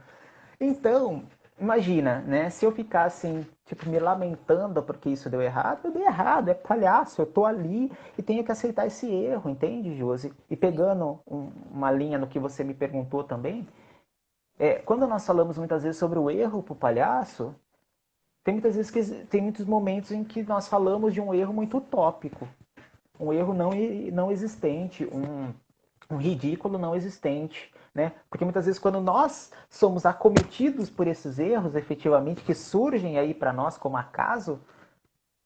Então, imagina, né? Se eu ficar assim, tipo, me lamentando porque isso deu errado, eu dei errado, é palhaço, eu tô ali e tenho que aceitar esse erro, entende, Josi? E pegando uma linha no que você me perguntou também, quando nós falamos muitas vezes sobre o erro pro palhaço, tem muitos momentos em que nós falamos de um erro muito utópico, um erro não existente, um ridículo não existente, né? Porque muitas vezes quando nós somos acometidos por esses erros, efetivamente, que surgem aí para nós como acaso,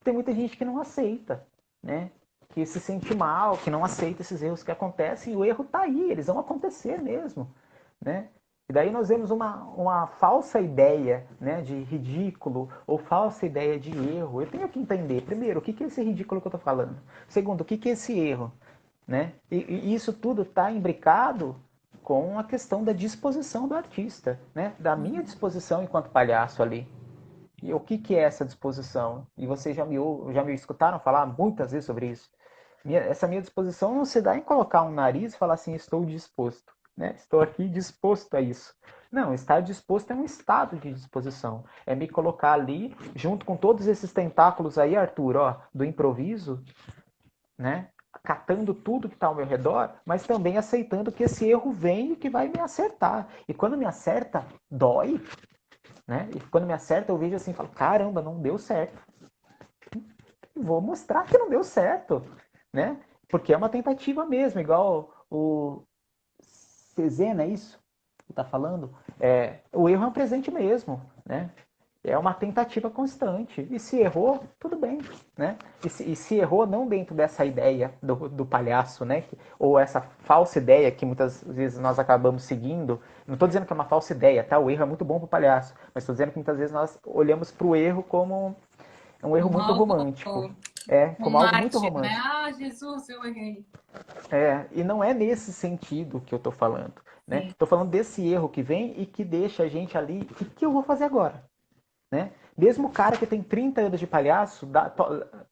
tem muita gente que não aceita, né? Que se sente mal, que não aceita esses erros que acontecem, e o erro está aí, eles vão acontecer mesmo, né? E daí nós vemos uma falsa ideia, né, de ridículo ou falsa ideia de erro. Eu tenho que entender, primeiro, o que é esse ridículo que eu estou falando? Segundo, o que é esse erro? Né? E isso tudo está imbricado com a questão da disposição do artista, né? Da minha disposição enquanto palhaço ali. E o que é essa disposição? E vocês já me escutaram falar muitas vezes sobre isso. Essa minha disposição não se dá em colocar um nariz e falar assim, estou disposto. Né? Estou aqui disposto a isso. Não, estar disposto é um estado de disposição. É me colocar ali, junto com todos esses tentáculos aí, Arthur, ó, do improviso, né? Catando tudo que está ao meu redor, mas também aceitando que esse erro vem e que vai me acertar. E quando me acerta, dói, né? E quando me acerta, eu vejo assim, falo, caramba, não deu certo. Vou mostrar que não deu certo, né? Porque é uma tentativa mesmo, igual o Cezena, é isso que tá falando? O erro é um presente mesmo, né? É uma tentativa constante. E se errou, tudo bem, né? E se errou não dentro dessa ideia do palhaço, né? Ou essa falsa ideia que muitas vezes nós acabamos seguindo. Não estou dizendo que é uma falsa ideia, tá? O erro é muito bom para o palhaço. Mas estou dizendo que muitas vezes nós olhamos para o erro como um erro Como muito algo romântico. como Um algo muito mártir, né? romântico. Ah, Jesus, eu errei. E não é nesse sentido que eu tô falando, né? Sim. Tô falando desse erro que vem e que deixa a gente ali, o que eu vou fazer agora, né? Mesmo o cara que tem 30 anos de palhaço,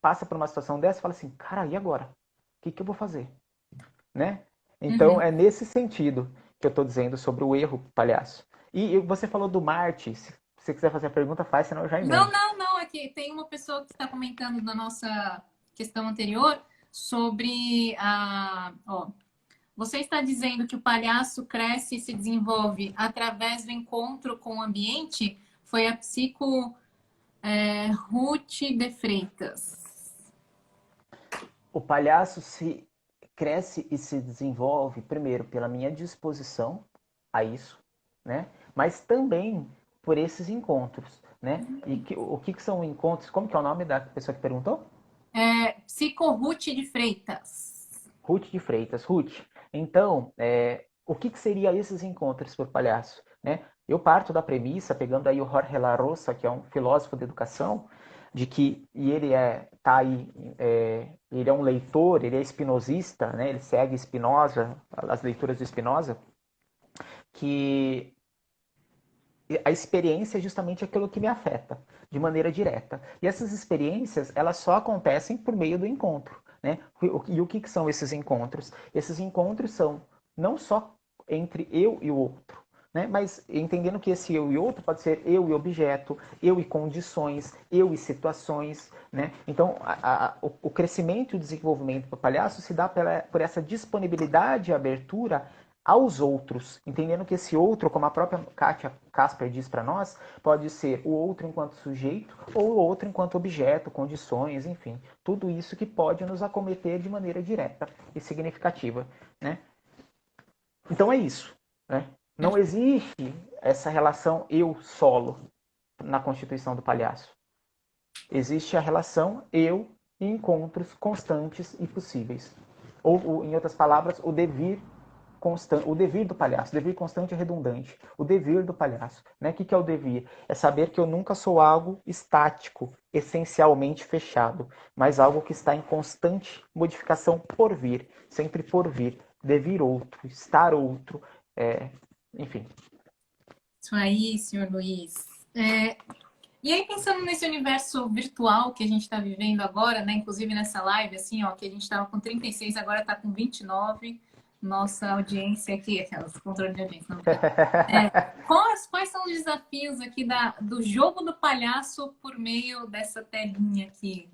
passa por uma situação dessa e fala assim, cara, e agora? O que eu vou fazer, né? Então Uhum. é nesse sentido que eu tô dizendo sobre o erro palhaço. E você falou do Marte, se você quiser fazer a pergunta, faz, senão eu já Não, emendo. não, não. É que tem uma pessoa que está comentando na nossa questão anterior sobre a. Ó, você está dizendo que o palhaço cresce e se desenvolve através do encontro com o ambiente? Foi a psico Ruth de Freitas. O palhaço se cresce e se desenvolve, primeiro, pela minha disposição a isso, né? Mas também por esses encontros, né? O que são encontros? Como que é o nome da pessoa que perguntou? Psico Ruth de Freitas. Ruth de Freitas. Ruth, então, o que seria esses encontros por palhaço, né? Eu parto da premissa, pegando aí o Jorge La Rosa, que é um filósofo da educação, de que, e ele tá aí, ele é um leitor, ele é espinosista, né? Ele segue Spinoza, as leituras de Spinoza, que a experiência é justamente aquilo que me afeta de maneira direta. E essas experiências, elas só acontecem por meio do encontro, né? E o que são esses encontros? Esses encontros são não só entre eu e o outro, né? Mas entendendo que esse eu e outro pode ser eu e objeto, eu e condições, eu e situações, né? Então, o crescimento e o desenvolvimento do palhaço se dá por essa disponibilidade e abertura aos outros, entendendo que esse outro, como a própria Kátia Casper diz para nós, pode ser o outro enquanto sujeito ou o outro enquanto objeto, condições, enfim, tudo isso que pode nos acometer de maneira direta e significativa, né? Então é isso, né? Não existe essa relação eu solo na constituição do palhaço. Existe a relação eu e encontros constantes e possíveis. Ou em outras palavras, o devir constante, o devir do palhaço, devir constante e redundante, o devir do palhaço, né? O que é o devir? É saber que eu nunca sou algo estático, essencialmente fechado, mas algo que está em constante modificação por vir, sempre por vir, devir outro, estar outro, enfim. Isso aí, senhor Luiz. E aí, pensando nesse universo virtual que a gente está vivendo agora, né? Inclusive nessa live, assim, ó, que a gente estava com 36, agora está com 29. Nossa audiência aqui, aquelas controle de audiência, não fica. Quais são os desafios aqui do jogo do palhaço por meio dessa telinha aqui?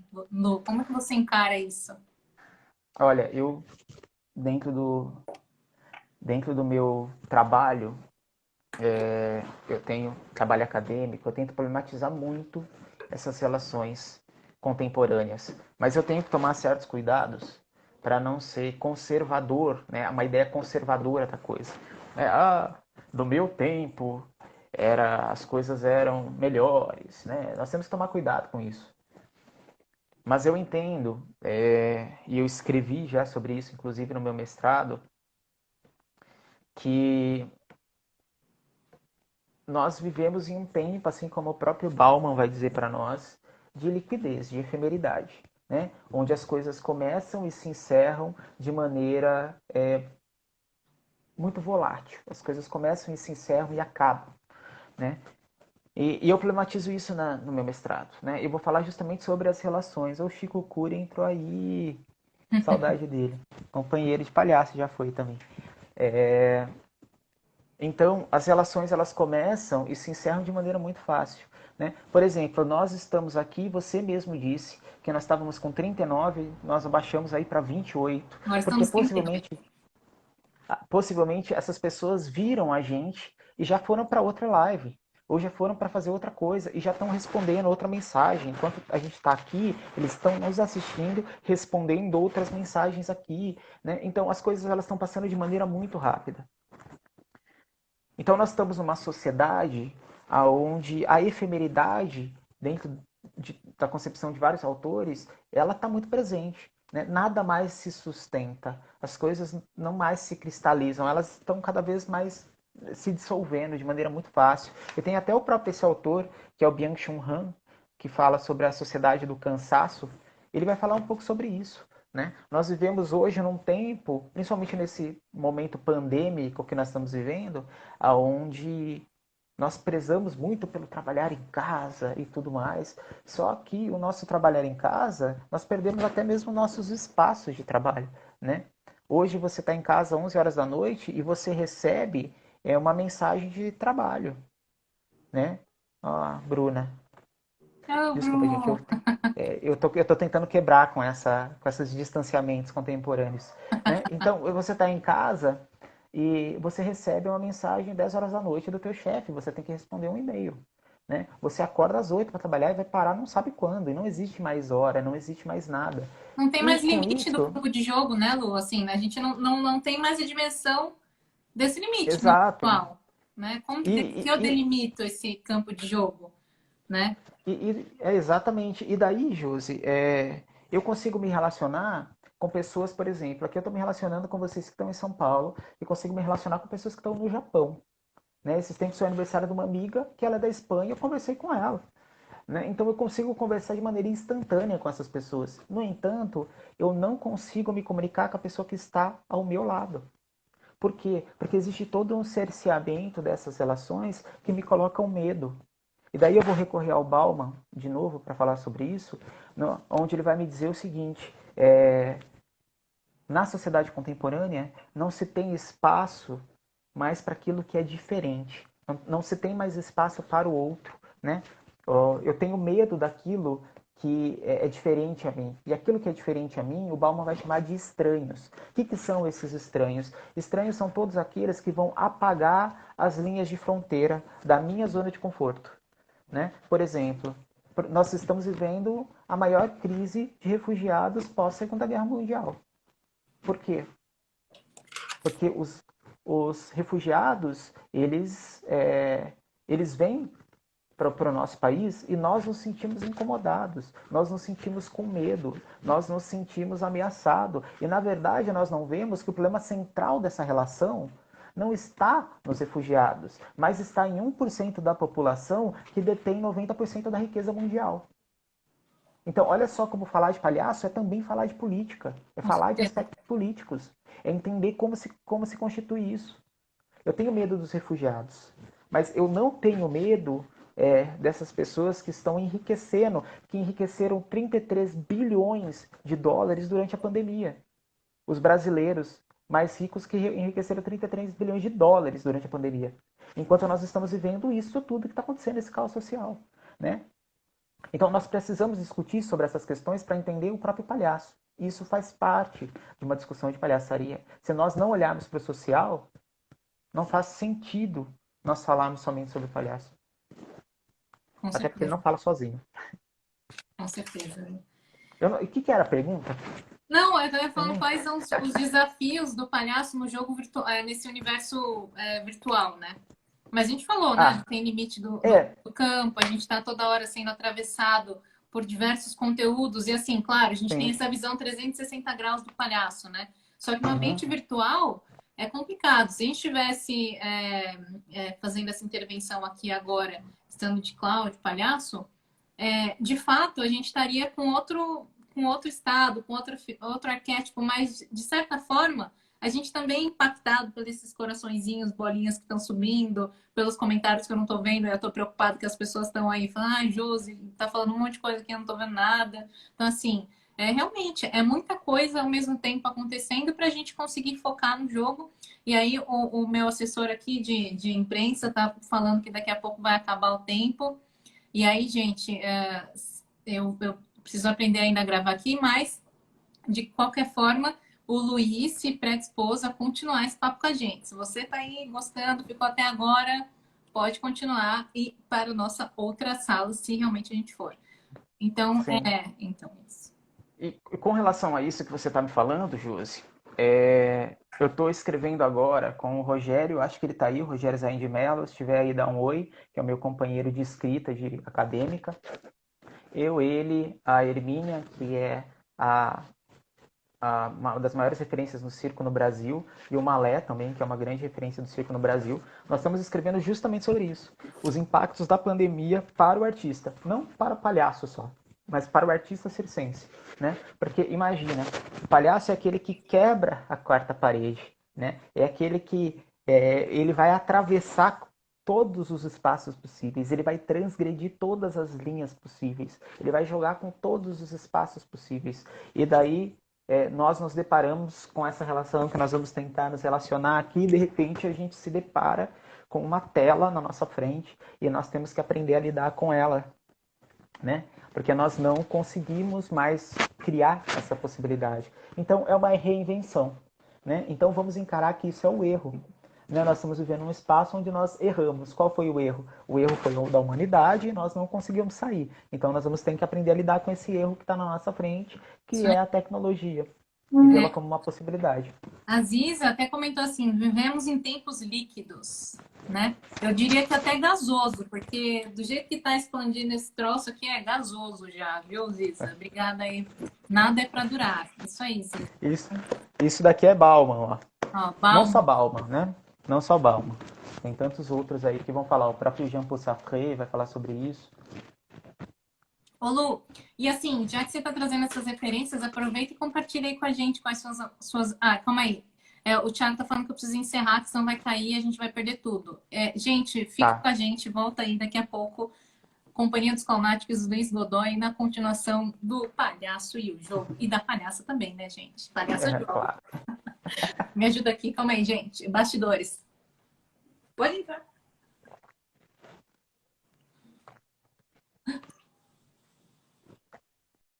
Como que você encara isso? Olha, eu dentro do dentro do meu trabalho, eu tenho trabalho acadêmico, eu tento problematizar muito essas relações contemporâneas, mas eu tenho que tomar certos cuidados para não ser conservador, né? Uma ideia conservadora da coisa. Do meu tempo as coisas eram melhores, né? Nós temos que tomar cuidado com isso. Mas eu entendo, e eu escrevi já sobre isso, inclusive no meu mestrado, que nós vivemos em um tempo, assim como o próprio Bauman vai dizer para nós, de liquidez, de efemeridade, né? Onde as coisas começam e se encerram de maneira muito volátil. As coisas começam e se encerram e acabam, né? E eu problematizo isso no meu mestrado, né? Eu vou falar justamente sobre as relações. O Chico Cury entrou aí, saudade dele. Companheiro de palhaço já foi também. Então, as relações elas começam e se encerram de maneira muito fácil, né? Por exemplo, nós estamos aqui, você mesmo disse que nós estávamos com 39, nós abaixamos aí para 28, Agora porque estamos 32. possivelmente essas pessoas viram a gente e já foram para outra live, ou já foram para fazer outra coisa e já estão respondendo outra mensagem. Enquanto a gente está aqui, eles estão nos assistindo, respondendo outras mensagens aqui, né? Então, as coisas elas estão passando de maneira muito rápida. Então nós estamos numa sociedade onde a efemeridade, dentro da concepção de vários autores, ela está muito presente. Né? Nada mais se sustenta, as coisas não mais se cristalizam, elas estão cada vez mais se dissolvendo de maneira muito fácil. E tem até o próprio esse autor, que é o Byung-Chul Han, que fala sobre a sociedade do cansaço. ele vai falar um pouco sobre isso, né? Nós vivemos hoje num tempo, principalmente nesse momento pandêmico que nós estamos vivendo, aonde nós prezamos muito pelo trabalhar em casa e tudo mais. Só que o nosso trabalhar em casa, nós perdemos até mesmo nossos espaços de trabalho, né? Hoje você está em casa às 11 horas da noite e você recebe uma mensagem de trabalho, né? Ó, Bruna, Ô, desculpa, gente, Bruno! eu tô tentando quebrar com esses distanciamentos contemporâneos, né? Então, você está em casa e você recebe uma mensagem 10 horas da noite do teu chefe, você tem que responder um e-mail, né? Você acorda às 8 para trabalhar e vai parar não sabe quando, e não existe mais hora, não existe mais nada. Não tem E mais com limite do isso, campo de jogo, né, Lu? Assim, né? A gente não tem mais a dimensão desse limite no exato. atual, né? Como E, que eu e, delimito esse campo de jogo, né? exatamente. E daí, Josi, eu consigo me relacionar com pessoas, por exemplo, aqui eu estou me relacionando com vocês que estão em São Paulo e consigo me relacionar com pessoas que estão no Japão. Né? Esses tempos foi aniversário de uma amiga que ela é da Espanha, eu conversei com ela. Né? Então eu consigo conversar de maneira instantânea com essas pessoas. No entanto, eu não consigo me comunicar com a pessoa que está ao meu lado. Por quê? Porque existe todo um cerceamento dessas relações que me colocam medo. E daí eu vou recorrer ao Bauman de novo para falar sobre isso, onde ele vai me dizer o seguinte: na sociedade contemporânea não se tem espaço mais para aquilo que é diferente, não se tem mais espaço para o outro, né? Eu tenho medo daquilo que é diferente a mim. E aquilo que é diferente a mim, o Bauman vai chamar de estranhos. O que são esses estranhos? Estranhos são todos aqueles que vão apagar as linhas de fronteira da minha zona de conforto. Né? Por exemplo, nós estamos vivendo a maior crise de refugiados pós-Segunda Guerra Mundial. Por quê? Porque os refugiados, eles vêm para o nosso país e nós nos sentimos incomodados, nós nos sentimos com medo, nós nos sentimos ameaçados. E, na verdade, nós não vemos que o problema central dessa relação não está nos refugiados, mas está em 1% da população que detém 90% da riqueza mundial. Então, olha só como falar de palhaço é também falar de política, é Com falar de certeza. aspectos políticos, é entender como se constitui isso. Eu tenho medo dos refugiados, mas eu não tenho medo dessas pessoas que estão enriquecendo, que enriqueceram 33 bilhões de dólares durante a pandemia. Os brasileiros mais ricos que enriqueceram 33 bilhões de dólares durante a pandemia. Enquanto nós estamos vivendo isso tudo que está acontecendo, esse caos social. Né? Então nós precisamos discutir sobre essas questões para entender o próprio palhaço. Isso faz parte de uma discussão de palhaçaria. Se nós não olharmos para o social, não faz sentido nós falarmos somente sobre o palhaço. Com Até porque ele certeza. não fala sozinho. Com certeza. O que era a pergunta? Não, eu estava Eu falando nem... quais são os desafios do palhaço no jogo virtual, nesse universo virtual, né? Mas a gente falou, né? Ah, Tem limite é. do campo, a gente está toda hora sendo atravessado por diversos conteúdos, e assim, claro, a gente tem Sim. essa visão 360 graus do palhaço, né? Só que no Uhum. ambiente virtual é complicado. Se a gente estivesse fazendo essa intervenção aqui agora, estando de cloud, palhaço, de fato a gente estaria com outro estado, com outro arquétipo, mas de certa forma a gente também é impactado por esses coraçõezinhos, bolinhas que estão subindo, pelos comentários que eu não estou vendo, eu estou preocupado que as pessoas estão aí falando, ah, Josi, tá falando um monte de coisa que eu não estou vendo nada. Então, assim, realmente é muita coisa ao mesmo tempo acontecendo para a gente conseguir focar no jogo. E aí o meu assessor aqui de imprensa tá falando que daqui a pouco vai acabar o tempo. E aí, gente, eu preciso aprender ainda a gravar aqui, mas de qualquer forma, o Luiz se predispôs a continuar esse papo com a gente. Se você está aí gostando, ficou até agora, pode continuar e ir para a nossa outra sala, se realmente a gente for. Então, Sim. então isso. E com relação a isso que você está me falando, Josi, eu estou escrevendo agora com o Rogério, acho que ele está aí, o Rogério Zain de Mello, se estiver aí, dá um oi, que é o meu companheiro de escrita de acadêmica. Eu, ele, a Hermínia, que é uma das maiores referências no circo no Brasil, e o Malé também, que é uma grande referência do circo no Brasil, nós estamos escrevendo justamente sobre isso. Os impactos da pandemia para o artista, não para o palhaço só. mas para o artista circense, né? Porque imagina, o palhaço é aquele que quebra a quarta parede, né? É aquele que ele vai atravessar todos os espaços possíveis, ele vai transgredir todas as linhas possíveis, ele vai jogar com todos os espaços possíveis. E daí nós nos deparamos com essa relação que nós vamos tentar nos relacionar aqui, e de repente a gente se depara com uma tela na nossa frente e nós temos que aprender a lidar com ela, né? Porque nós não conseguimos mais criar essa possibilidade. Então é uma reinvenção, né? Então vamos encarar que isso é o erro. Né? Nós estamos vivendo um espaço onde nós erramos. Qual foi o erro? O erro foi o da humanidade e nós não conseguimos sair. Então nós vamos ter que aprender a lidar com esse erro que está na nossa frente, que é a tecnologia. E vê-la como uma possibilidade. A Ziza até comentou assim, vivemos em tempos líquidos, né? Eu diria que até gasoso, porque do jeito que está expandindo esse troço aqui é gasoso já, viu, Ziza? Obrigada aí. Nada é para durar. Isso aí, Ziza. Isso daqui é Bauman, ó. Ó, Não só Bauman, né? Não só Bauman. Tem tantos outros aí que vão falar. O próprio Jean-Paul Sartre vai falar sobre isso. Ô Lu, e assim, já que você está trazendo essas referências, aproveita e compartilha aí com a gente quais são as suas... Ah, calma aí. O Thiago tá falando que eu preciso encerrar, que senão vai cair e a gente vai perder tudo. Gente, fica com a gente, volta aí daqui a pouco. Companhia dos Clonáticos, Luiz Godoy, na continuação do Palhaço e o Jogo. E da palhaça também, né, gente? Palhaça Jogo. Claro. Me ajuda aqui, calma aí, gente. Bastidores. Pode entrar.